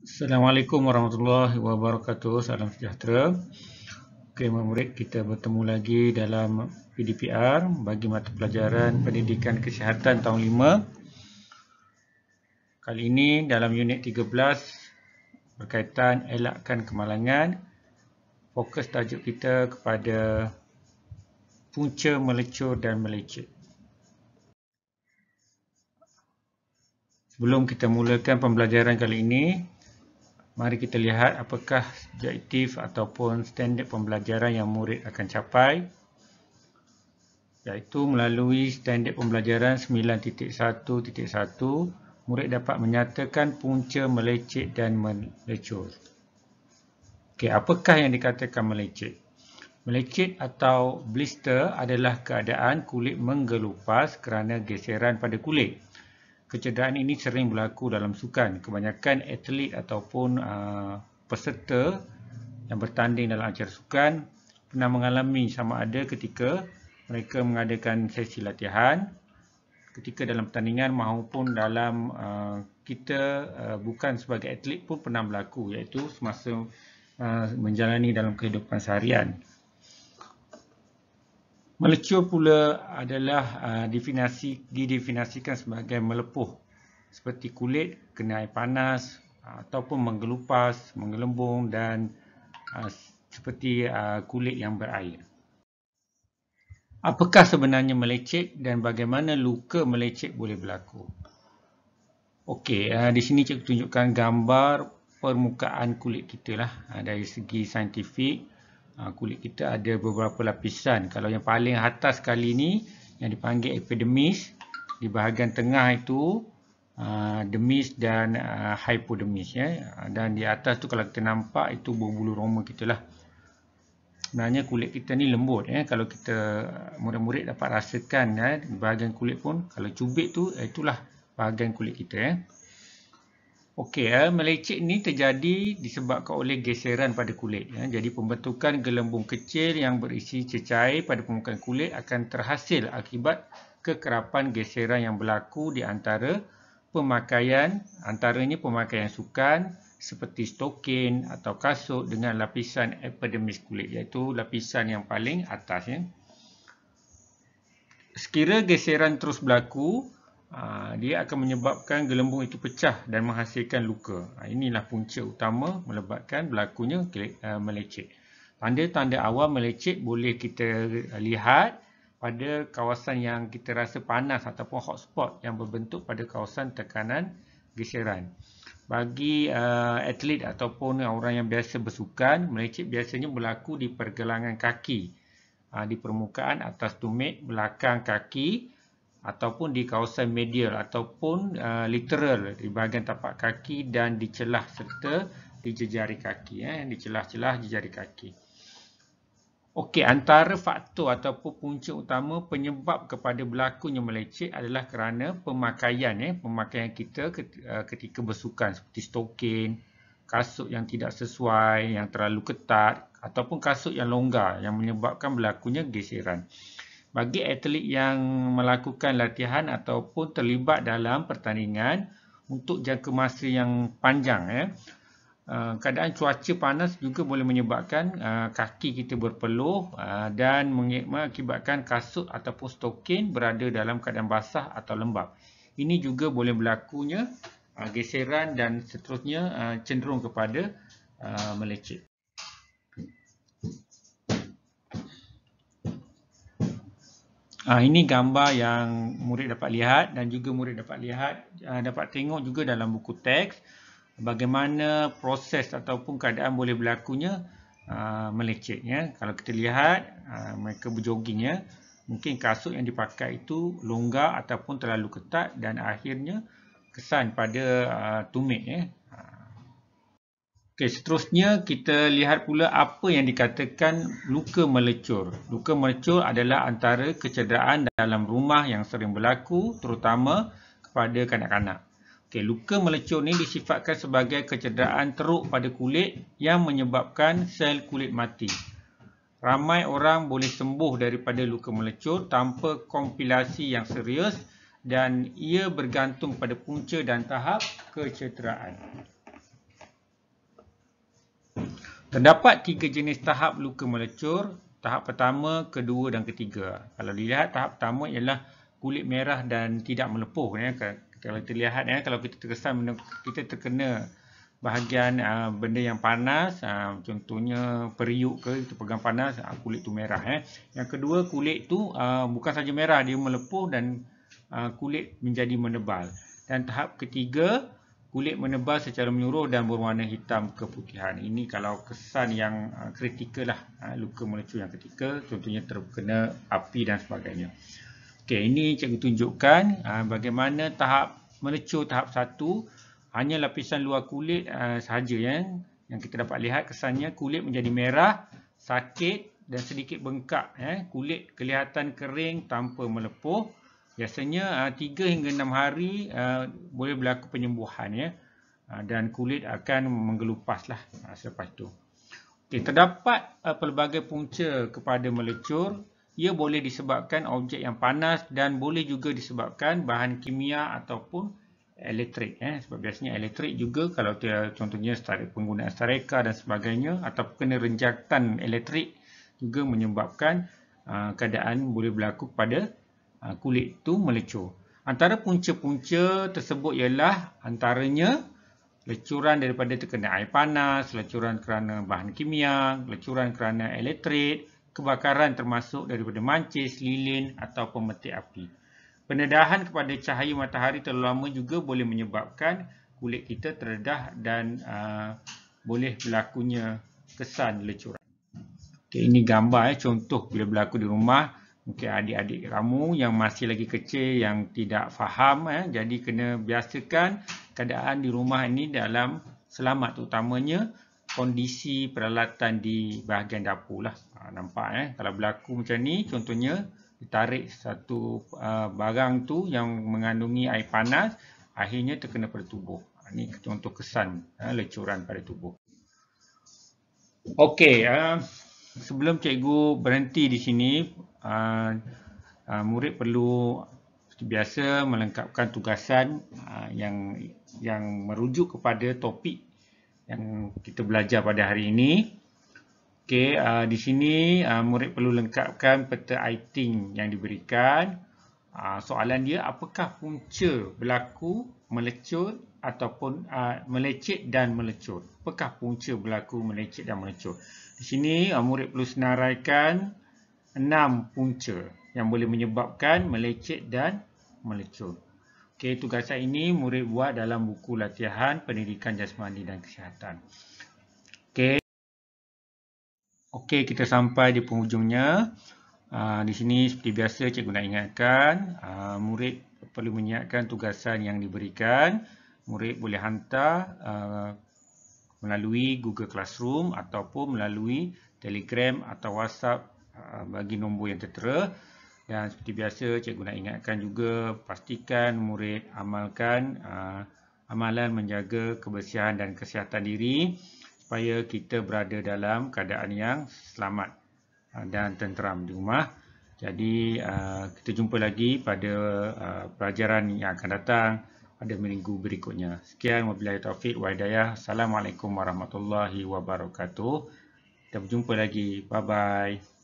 Assalamualaikum warahmatullahi wabarakatuh. Salam sejahtera. Okey, murid, kita bertemu lagi dalam PDPR bagi mata pelajaran Pendidikan Kesihatan tahun 5. Kali ini dalam unit 13 berkaitan elakkan kemalangan. Fokus tajuk kita kepada punca melecur dan melecet. Sebelum kita mulakan pembelajaran kali ini, mari kita lihat apakah objektif ataupun standard pembelajaran yang murid akan capai, iaitu melalui standard pembelajaran 9.1.1, murid dapat menyatakan punca melecet dan melecur. Okey, apakah yang dikatakan melecet? Melecet atau blister adalah keadaan kulit menggelupas kerana geseran pada kulit. Kecederaan ini sering berlaku dalam sukan. Kebanyakan atlet ataupun peserta yang bertanding dalam acara sukan pernah mengalami sama ada ketika mereka mengadakan sesi latihan, ketika dalam pertandingan maupun dalam kita bukan sebagai atlet pun pernah berlaku, iaitu semasa menjalani dalam kehidupan seharian. Melecur pula adalah didefinisikan sebagai melepuh, seperti kulit kena air panas ataupun menggelupas, menggelembung dan seperti kulit yang berair. Apakah sebenarnya melecet dan bagaimana luka melecet boleh berlaku? Okey, di sini cikgu tunjukkan gambar permukaan kulit kita lah. Dari segi saintifik, kulit kita ada beberapa lapisan. Kalau yang paling atas sekali ni yang dipanggil epidermis, di bahagian tengah itu dermis dan hypodermis, ya. Dan di atas tu kalau kita nampak itu bulu roma kita lah. Sebenarnya kulit kita ni lembut, ya. Kalau kita murid-murid dapat rasakan, ya, di bahagian kulit pun kalau cubit tu itulah bahagian kulit kita, ya. Okey, melecet ni terjadi disebabkan oleh geseran pada kulit, ya. Jadi pembentukan gelembung kecil yang berisi cecair pada permukaan kulit akan terhasil akibat kekerapan geseran yang berlaku di antara pemakaian, antaranya pemakaian sukan seperti stokin atau kasut dengan lapisan epidermis kulit, iaitu lapisan yang paling atas, ya. Sekira geseran terus berlaku, dia akan menyebabkan gelembung itu pecah dan menghasilkan luka. Inilah punca utama menyebabkan berlakunya melecet. Tanda-tanda awal melecet boleh kita lihat pada kawasan yang kita rasa panas ataupun hotspot yang berbentuk pada kawasan tekanan geseran. Bagi atlet ataupun orang yang biasa bersukan, melecet biasanya berlaku di pergelangan kaki, di permukaan atas tumit, belakang kaki, ataupun di kawasan medial ataupun literal di bahagian tapak kaki dan di celah serta di jejari kaki, di celah-celah jejari kaki. Okey, antara faktor ataupun punca utama penyebab kepada berlakunya melecet adalah kerana pemakaian kita ketika bersukan, seperti stokin, kasut yang tidak sesuai, yang terlalu ketat ataupun kasut yang longgar yang menyebabkan berlakunya geseran. Bagi atlet yang melakukan latihan ataupun terlibat dalam pertandingan untuk jangka masa yang panjang, keadaan cuaca panas juga boleh menyebabkan kaki kita berpeluh dan mengakibatkan kasut ataupun stokin berada dalam keadaan basah atau lembap. Ini juga boleh berlakunya geseran dan seterusnya cenderung kepada melecet. Ini gambar yang murid dapat lihat dan juga murid dapat tengok juga dalam buku teks bagaimana proses ataupun keadaan boleh berlakunya melecet, ya. Kalau kita lihat mereka berjoging, ya. Mungkin kasut yang dipakai itu longgar ataupun terlalu ketat dan akhirnya kesan pada tumit, ya. Okey, seterusnya kita lihat pula apa yang dikatakan luka melecur. Luka melecur adalah antara kecederaan dalam rumah yang sering berlaku terutama kepada kanak-kanak. Okey, luka melecur ni disifatkan sebagai kecederaan teruk pada kulit yang menyebabkan sel kulit mati. Ramai orang boleh sembuh daripada luka melecur tanpa komplikasi yang serius dan ia bergantung pada punca dan tahap kecederaan. Terdapat 3 jenis tahap luka melecur. Tahap pertama, kedua dan ketiga. Kalau dilihat tahap pertama ialah kulit merah dan tidak melepuh. Kalau terlihat, kalau kita terkesan kita terkena bahagian benda yang panas, contohnya periuk ke, kita pegang panas, kulit tu merah. Yang kedua, kulit tu bukan saja merah, dia melepuh dan kulit menjadi menebal. Dan tahap ketiga, kulit menebal secara menyeluruh dan berwarna hitam keputihan. Ini kalau kesan yang kritikal lah, luka melecur yang ketiga, contohnya terkena api dan sebagainya. Okey, ini cikgu tunjukkan bagaimana tahap melecur tahap 1, hanya lapisan luar kulit sahaja yang kita dapat lihat kesannya kulit menjadi merah, sakit dan sedikit bengkak. Kulit kelihatan kering tanpa melepuh. Biasanya 3 hingga 6 hari boleh berlaku penyembuhan, dan kulit akan menggelupaslah selepas itu. Okay, terdapat pelbagai punca kepada melecur. Ia boleh disebabkan objek yang panas dan boleh juga disebabkan bahan kimia ataupun elektrik. Sebab biasanya elektrik juga kalau contohnya penggunaan stareka dan sebagainya atau kena renjatan elektrik juga menyebabkan keadaan boleh berlaku pada kulit itu melecur. Antara punca-punca tersebut ialah antaranya lecuran daripada terkena air panas, lecuran kerana bahan kimia, lecuran kerana elektrik, kebakaran termasuk daripada mancis, lilin atau pemetik api. Pendedahan kepada cahaya matahari terlalu lama juga boleh menyebabkan kulit kita terdedah dan boleh berlakunya kesan lecuran. Okay, ini gambar contoh bila berlaku di rumah. Mungkin adik-adik kamu yang masih lagi kecil yang tidak faham, jadi kena biasakan keadaan di rumah ini dalam selamat, terutamanya kondisi peralatan di bahagian dapur lah. Nampak kalau berlaku macam ni, contohnya ditarik satu barang tu yang mengandungi air panas, akhirnya terkena pada tubuh. Ini contoh kesan lecuran pada tubuh. Okey, sebelum cikgu berhenti di sini, murid perlu seperti biasa melengkapkan tugasan yang merujuk kepada topik yang kita belajar pada hari ini. Okey, di sini murid perlu lengkapkan peta iting yang diberikan. Soalan dia, apakah punca berlaku melecur ataupun melecet dan melecur? Apakah punca berlaku melecet dan melecur? Di sini murid perlu senaraikan 6 punca yang boleh menyebabkan melecet dan melecur. Okey, tugasan ini murid buat dalam buku latihan pendidikan jasmani dan kesihatan. Okey, kita sampai di penghujungnya. Di sini seperti biasa cikgu nak ingatkan, murid perlu menyiapkan tugasan yang diberikan. Murid boleh hantar melalui Google Classroom ataupun melalui Telegram atau WhatsApp bagi nombor yang tertera. Dan seperti biasa cikgu nak ingatkan juga, pastikan murid amalkan amalan menjaga kebersihan dan kesihatan diri supaya kita berada dalam keadaan yang selamat dan tenteram di rumah. Jadi kita jumpa lagi pada pelajaran yang akan datang pada minggu berikutnya. Sekian, wabillahi taufiq wa hidayah. Assalamualaikum warahmatullahi wabarakatuh. Kita berjumpa lagi. Bye bye.